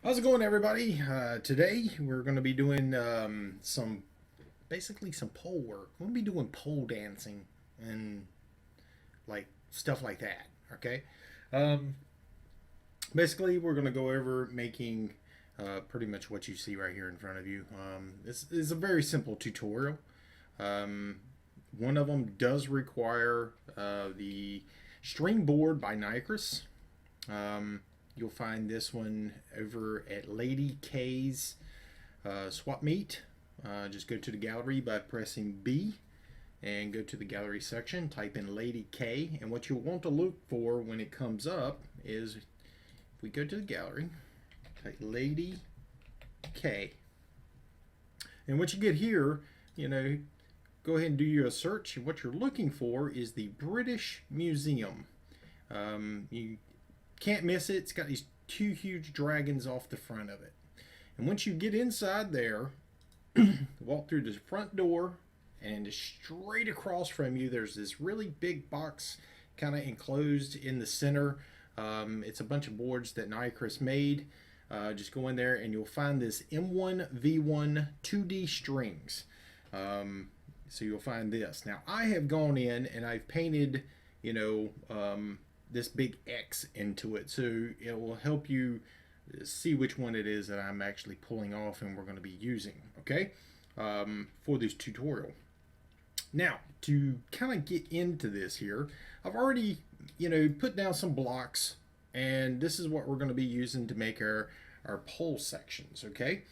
How's it going, everybody? Today we're going to be doing basically some pole work. We're going to be doing pole dancing and like stuff like that. Okay. Um, Basically, we're going to go over making pretty much what you see right here in front of you. This is a very simple tutorial. Um, One of them does require the string board by Nycris. You'll find this one over at Lady K's swap meet. Just go to the gallery by pressing B and go to the gallery section. Type in Lady K, and what you'll want to look for when it comes up is if we go to the gallery, type Lady K, and what you get here, go ahead and do your search. What you're looking for is the British Museum. You can't miss it. It's got these two huge dragons off the front of it. And once you get inside there, walk through the front door, and straight across from you, there's this really big box kind of enclosed in the center. It's a bunch of boards that Nycris made. Just go in there and you'll find this M1V1 2D strings. So you'll find this. Now, I have gone in and I've painted, this big X into it, so it will help you see which one it is that I'm actually pulling off and we're going to be using, okay, for this tutorial. Now, to kind of get into this here, I've already, put down some blocks, and this is what we're going to be using to make our pole sections, okay?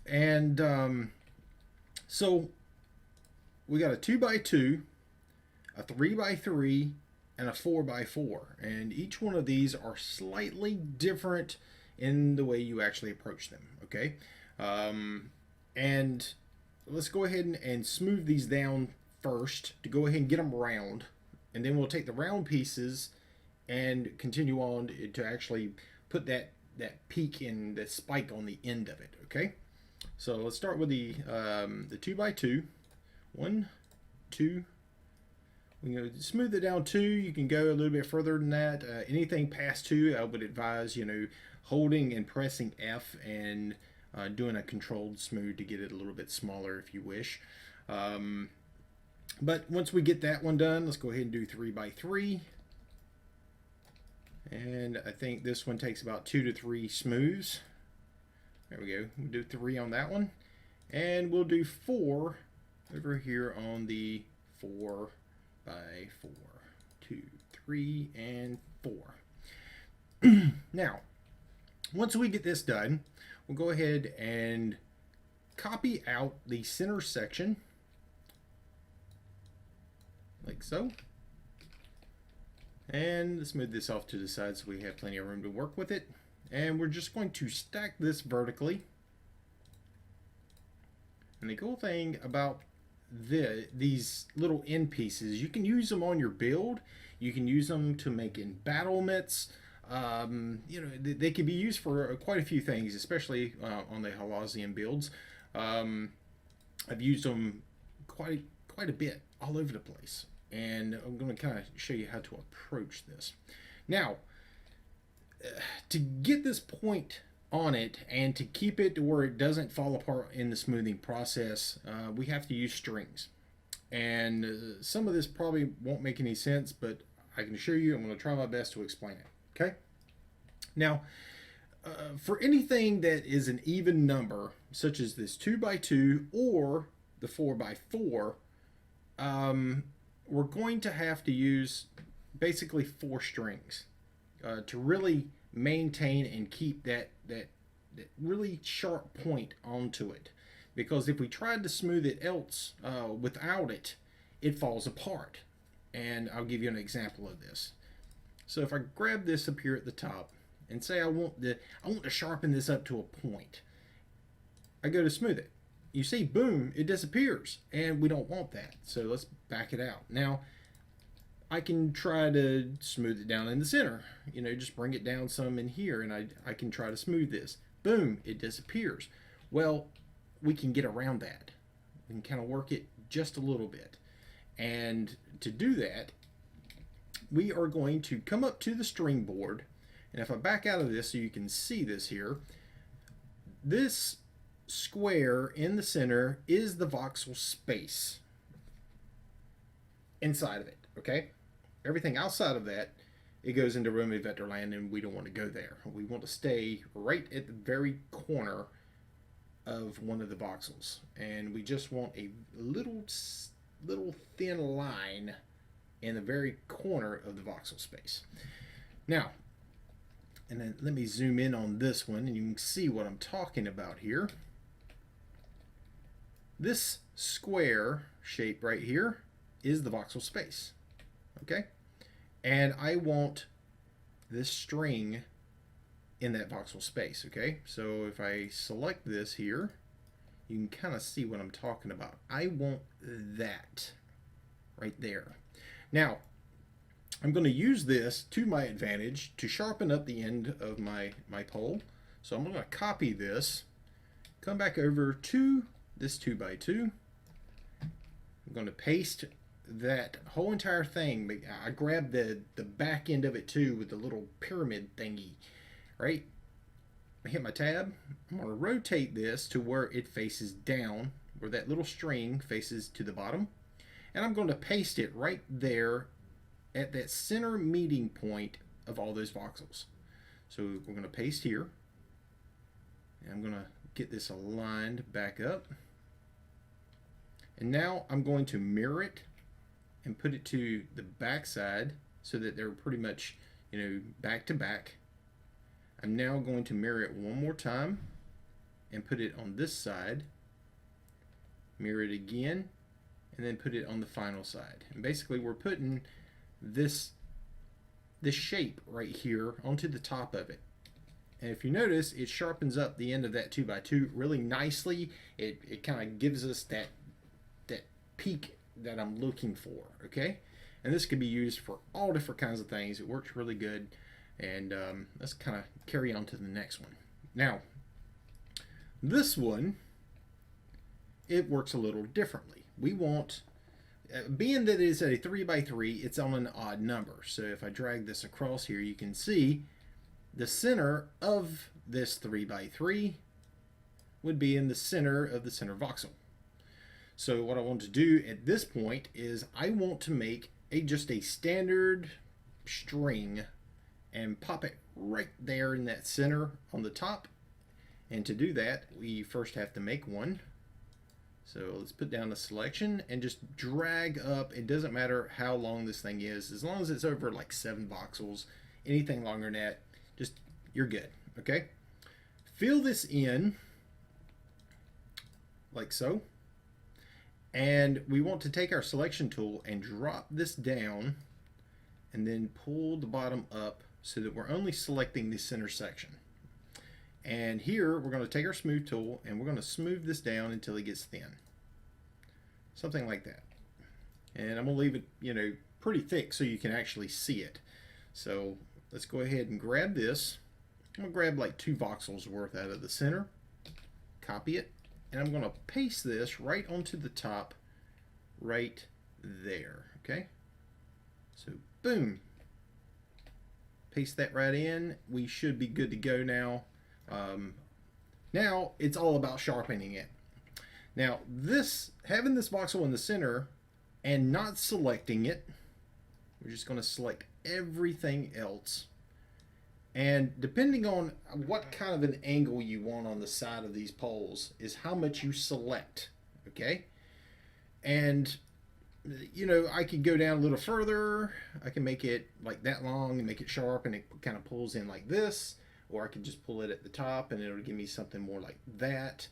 And so we got a 2x2, a 3x3, and a 4x4, and each one of these are slightly different in the way you actually approach them, okay? And let's go ahead and smooth these down first to go ahead and get them round, and then we'll take the round pieces and continue on to actually put that peak in the spike on the end of it, okay? So let's start with the 2x2. 1, 2. Smooth it down 2. You can go a little bit further than that. Anything past 2, I would advise, holding and pressing F and doing a controlled smooth to get it a little bit smaller if you wish. But once we get that one done, let's go ahead and do 3x3. And I think this one takes about 2 to 3 smooths. There we go. We'll do 3 on that one. And we'll do 4 over here on the 4 by 4. 2, 3, and 4. Now, once we get this done, we'll go ahead and copy out the center section like so. And let's move this off to the side so we have plenty of room to work with it. And we're just going to stack this vertically. And the cool thing about these little end pieces, you can use them on your build. You can use them to make en-battlements. They can be used for quite a few things, especially on the Halasian builds. I've used them quite a bit all over the place, and I'm going to kind of show you how to approach this. Now, to get this point on it and to keep it to where it doesn't fall apart in the smoothing process, we have to use strings. And some of this probably won't make any sense, but I can assure you I'm going to try my best to explain it. Okay? Now, for anything that is an even number, such as this 2x2 or the 4x4, we're going to have to use basically 4 strings to really maintain and keep that really sharp point onto it. Because if we tried to smooth it else without it, it falls apart. And I'll give you an example of this. So if I grab this up here at the top and say I want to sharpen this up to a point, I go to smooth it. You see, boom, it disappears, and we don't want that. So let's back it out. Now, I can try to smooth it down in the center. Just bring it down some in here, and I can try to smooth this. Boom, it disappears. Well, we can get around that. We can kind of work it just a little bit. And to do that, we are going to come up to the string board. And if I back out of this so you can see this here, this square in the center is the voxel space inside of it, okay? Everything outside of that, it goes into Roman vector land, and we don't want to go there. We want to stay right at the very corner of one of the voxels, and we just want a little thin line in the very corner of the voxel space. Now, and then let me zoom in on this one, and you can see what I'm talking about here. This square shape right here is the voxel space, okay? And I want this string in that voxel space, okay? So if I select this here, you can kind of see what I'm talking about. I want that right there. Now, I'm going to use this to my advantage to sharpen up the end of my pole. So I'm going to copy this, come back over to this 2x2. I'm going to paste that whole entire thing. I grabbed the back end of it too with the little pyramid thingy, right? I hit my tab. I'm going to rotate this to where it faces down, where that little string faces to the bottom. And I'm going to paste it right there at that center meeting point of all those voxels. So we're going to paste here. And I'm going to get this aligned back up. And now I'm going to mirror it and put it to the back side so that they're pretty much, you know, back to back. I'm now going to mirror it one more time and put it on this side, mirror it again, and then put it on the final side. And basically we're putting this shape right here onto the top of it. And if you notice, it sharpens up the end of that 2x2 really nicely. It kind of gives us that peak that I'm looking for, okay? And this could be used for all different kinds of things. It works really good. And let's kind of carry on to the next one. Now, this one, it works a little differently. We want, being that it's a 3x3, it's on an odd number. So if I drag this across here, you can see the center of this 3x3 would be in the center of the center voxel. So what I want to do at this point is I want to make just a standard string and pop it right there in that center on the top. And to do that, we first have to make one. So let's put down the selection and just drag up. It doesn't matter how long this thing is, as long as it's over like 7 voxels. Anything longer than that, just you're good, okay? Fill this in like so. And we want to take our selection tool and drop this down and then pull the bottom up so that we're only selecting the center section. And here we're going to take our smooth tool and we're going to smooth this down until it gets thin. Something like that. And I'm going to leave it, you know, pretty thick so you can actually see it. So let's go ahead and grab this. I'm going to grab like 2 voxels worth out of the center, copy it, and I'm going to paste this right onto the top right there, okay? So boom, paste that right in. We should be good to go now. Now it's all about sharpening it. Now having this voxel in the center and not selecting it, we're just going to select everything else. And depending on what kind of an angle you want on the side of these poles is how much you select, okay? And, you know, I could go down a little further. I can make it like that long and make it sharp and it kind of pulls in like this. Or I could just pull it at the top and it'll give me something more like that.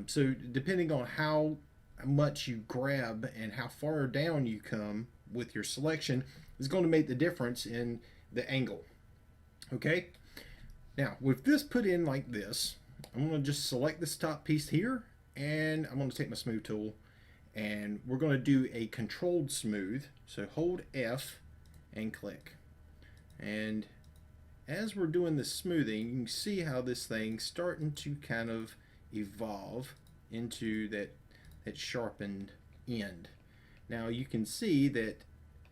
So depending on how much you grab and how far down you come with your selection is going to make the difference in the angle. Okay, now with this put in like this, I'm going to just select this top piece here and I'm going to take my smooth tool and we're going to do a controlled smooth. So hold F and click. And as we're doing this smoothing, you can see how this thing's starting to kind of evolve into that sharpened end. Now you can see that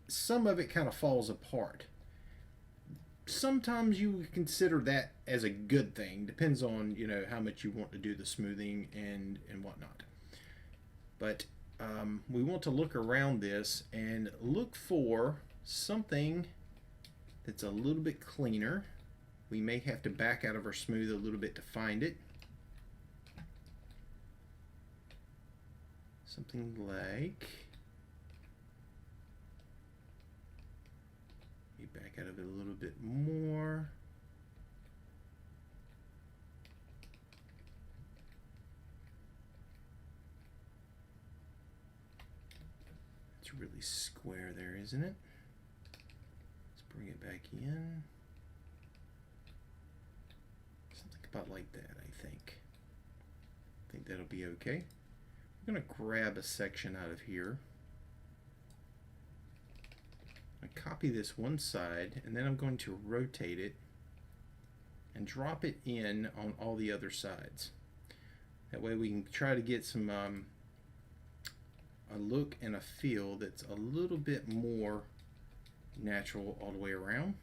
some of it kind of falls apart. sometimes you would consider that as a good thing. Depends on, you know, how much you want to do the smoothing and whatnot. But we want to look around this and look for something that's a little bit cleaner. We may have to back out of our smooth a little bit to find it. Something like, you back out of it a little bit more. It's really square there, isn't it? Let's bring it back in. Something about like that, I think. I think that'll be okay. I'm going to grab a section out of here. I copy this one side, and then I'm going to rotate it and drop it in on all the other sides. That way we can try to get some a look and a feel that's a little bit more natural all the way around.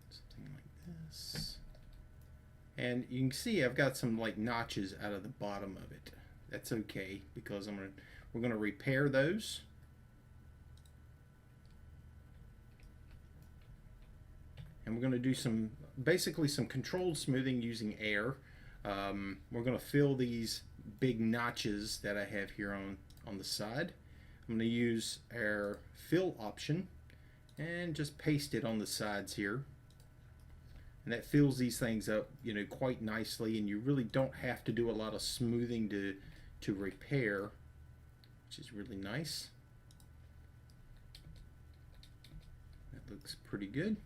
Something like this. And you can see I've got some like notches out of the bottom of it. That's okay, because we're gonna repair those. And we're gonna do basically some controlled smoothing using air. We're gonna fill these big notches that I have here on the side. I'm gonna use our fill option and just paste it on the sides here. And that fills these things up, you know, quite nicely, and you really don't have to do a lot of smoothing to repair, which is really nice. That looks pretty good.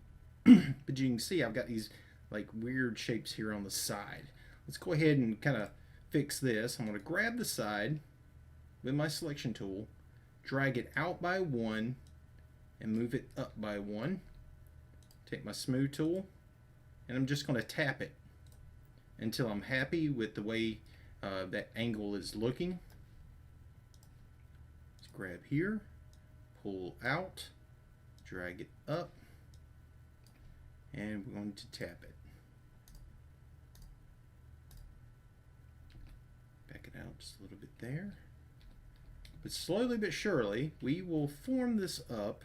But you can see I've got these like weird shapes here on the side. Let's go ahead and kind of fix this. I'm going to grab the side with my selection tool, drag it out by one, and move it up by one. Take my smooth tool, and I'm just going to tap it until I'm happy with the way that angle is looking. Let's grab here, pull out, drag it up, and we're going to tap it. Back it out just a little bit there. But slowly but surely, we will form this up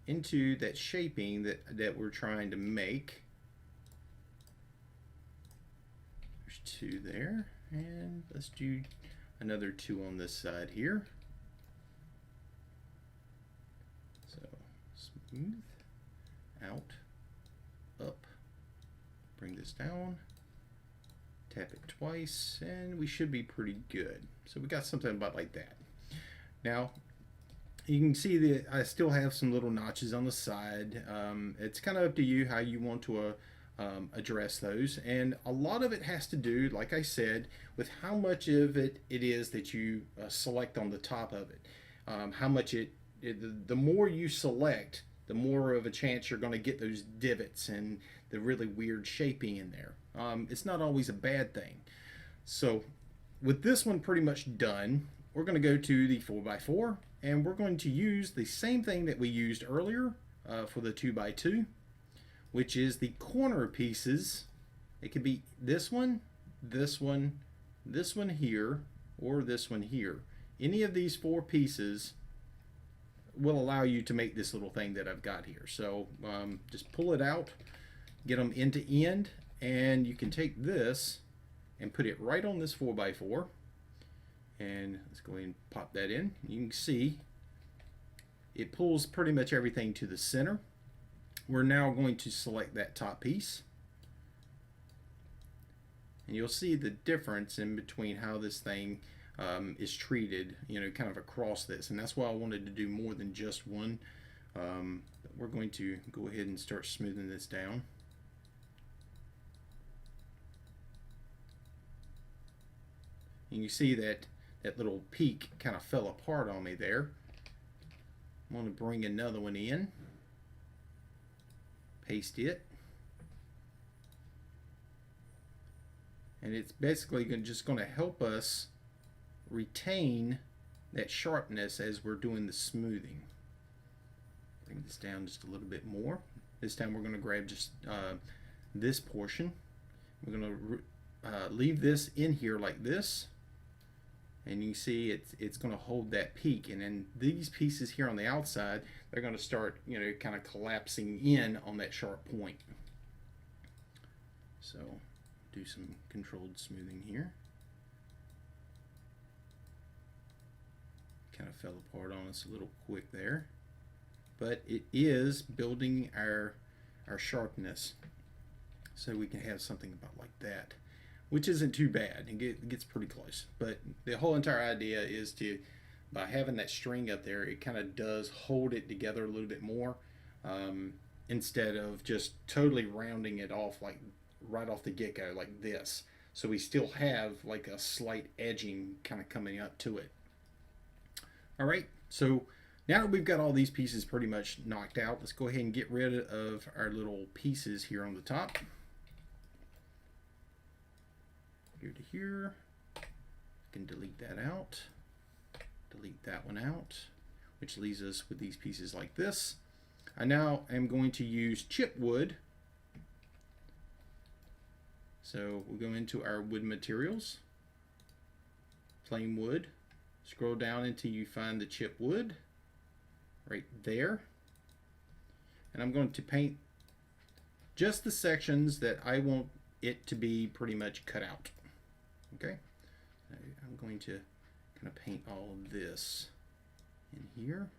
into that shaping that we're trying to make. There's two there, and let's do another two on this side here. So smooth, out, up, bring this down, tap it twice, and we should be pretty good. So we got something about like that. Now you can see that I still have some little notches on the side. It's kind of up to you how you want to address those, and a lot of it has to do, like I said, with how much of it is that you select on the top of it. How much the more you select, the more of a chance you're going to get those divots and the really weird shaping in there. It's not always a bad thing. So with this one pretty much done, we're going to go to the 4x4, and we're going to use the same thing that we used earlier for the 2x2, which is the corner pieces. It could be this one, this one, this one here, or this one here. Any of these four pieces will allow you to make this little thing that I've got here. So just pull it out, get them end to end, and you can take this and put it right on this 4x4. And let's go ahead and pop that in. You can see it pulls pretty much everything to the center. We're now going to select that top piece, and you'll see the difference in between how this thing is treated, you know, kind of across this. And that's why I wanted to do more than just one. We're going to go ahead and start smoothing this down. And you see that that little peak kind of fell apart on me there. I'm going to bring another one in, paste it, and it's basically just going to help us retain that sharpness as we're doing the smoothing. Bring this down just a little bit more. This time we're going to grab just this portion. We're going to leave this in here like this, and you see it's going to hold that peak, and then these pieces here on the outside, they're going to start, you know, kind of collapsing in on that sharp point. So do some controlled smoothing here. Kind of fell apart on us a little quick there, but it is building our sharpness, so we can have something about like that, which isn't too bad. It gets pretty close. But the whole entire idea is to, by having that string up there, it kind of does hold it together a little bit more, instead of just totally rounding it off like right off the get-go like this. So we still have like a slight edging kind of coming up to it. All right, so now that we've got all these pieces pretty much knocked out, let's go ahead and get rid of our little pieces here on the top. Here to here. I can delete that out. Delete that one out, which leaves us with these pieces like this. I now am going to use chip wood. So we'll go into our wood materials, plain wood. Scroll down until you find the chip wood right there. And I'm going to paint just the sections that I want it to be pretty much cut out. Okay, I'm going to kind of paint all of this in here.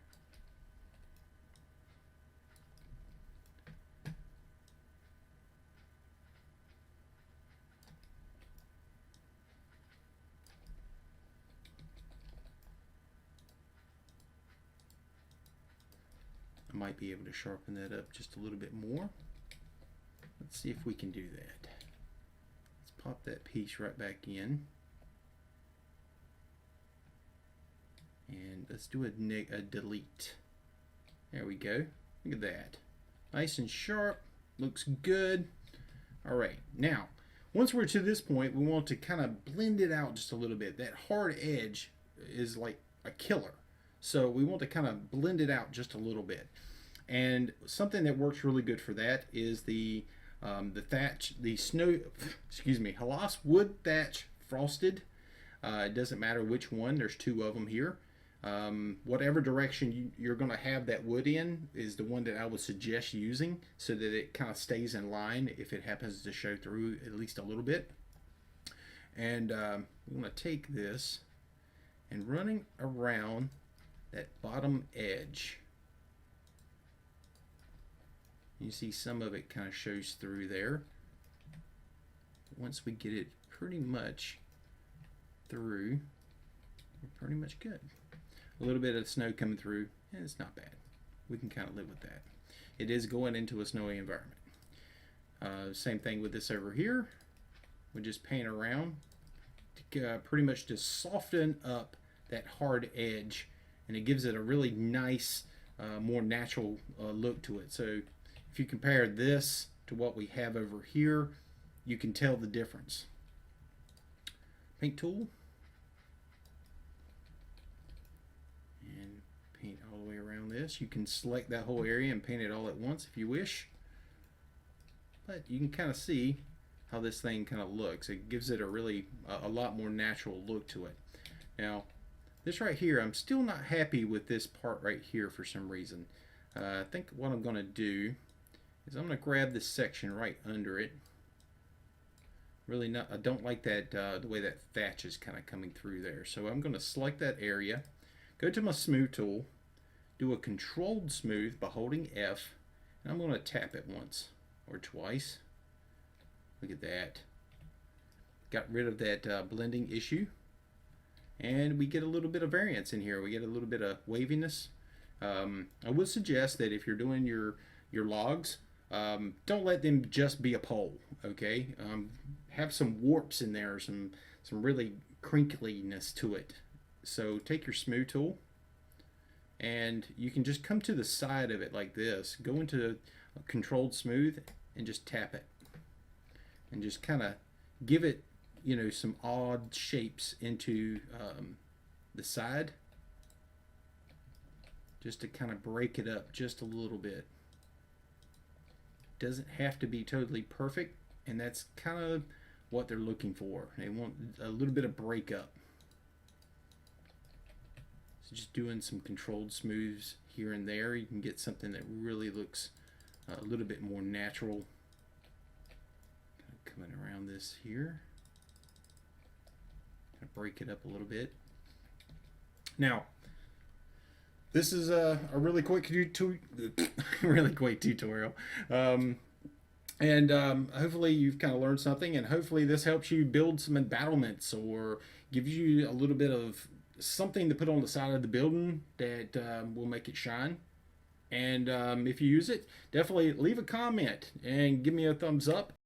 I might be able to sharpen that up just a little bit more. Let's see if we can do that. Let's pop that piece right back in. And let's do a delete. There we go. Look at that. Nice and sharp. Looks good. Alright, now, once we're to this point, we want to kind of blend it out just a little bit. That hard edge is like a killer. So we want to kind of blend it out just a little bit. And something that works really good for that is the Halas wood thatch frosted. It doesn't matter which one. There's two of them here. Whatever direction you're going to have that wood in is the one that I would suggest using, so that it kind of stays in line if it happens to show through at least a little bit. And I'm going to take this and running around that bottom edge. You see some of it kind of shows through there. Once we get it pretty much through, we're pretty much good. A little bit of snow coming through, and it's not bad. We can kind of live with that. It is going into a snowy environment. Same thing with this over here. We just paint around to pretty much just soften up that hard edge, and it gives it a really nice, more natural look to it. So if you compare this to what we have over here, you can tell the difference. Paint tool. And paint all the way around this. You can select that whole area and paint it all at once if you wish. But you can kind of see how this thing kind of looks. It gives it a lot more natural look to it. Now, this right here, I'm still not happy with this part right here for some reason. I think what I'm going to do is I'm going to grab this section right under it. I don't like that the way that thatch is kind of coming through there. So I'm going to select that area, go to my smooth tool, do a controlled smooth by holding F, and I'm going to tap it once or twice. Look at that. Got rid of that blending issue. And we get a little bit of variance in here. We get a little bit of waviness. I would suggest that if you're doing your logs, don't let them just be a pole, okay? Have some warps in there, some really crinkliness to it. So take your smooth tool, and you can just come to the side of it like this. Go into a controlled smooth and just tap it, and just kind of give it, some odd shapes into the side. just to kind of break it up just a little bit. Doesn't have to be totally perfect, and that's kind of what they're looking for. They want a little bit of breakup. So just doing some controlled smooths here and there, you can get something that really looks a little bit more natural. Kind of coming around this here. Kind of break it up a little bit. Now, this is a really quick tutorial. Hopefully you've kind of learned something, and hopefully this helps you build some embattlements or gives you a little bit of something to put on the side of the building that will make it shine. And if you use it, definitely leave a comment and give me a thumbs up.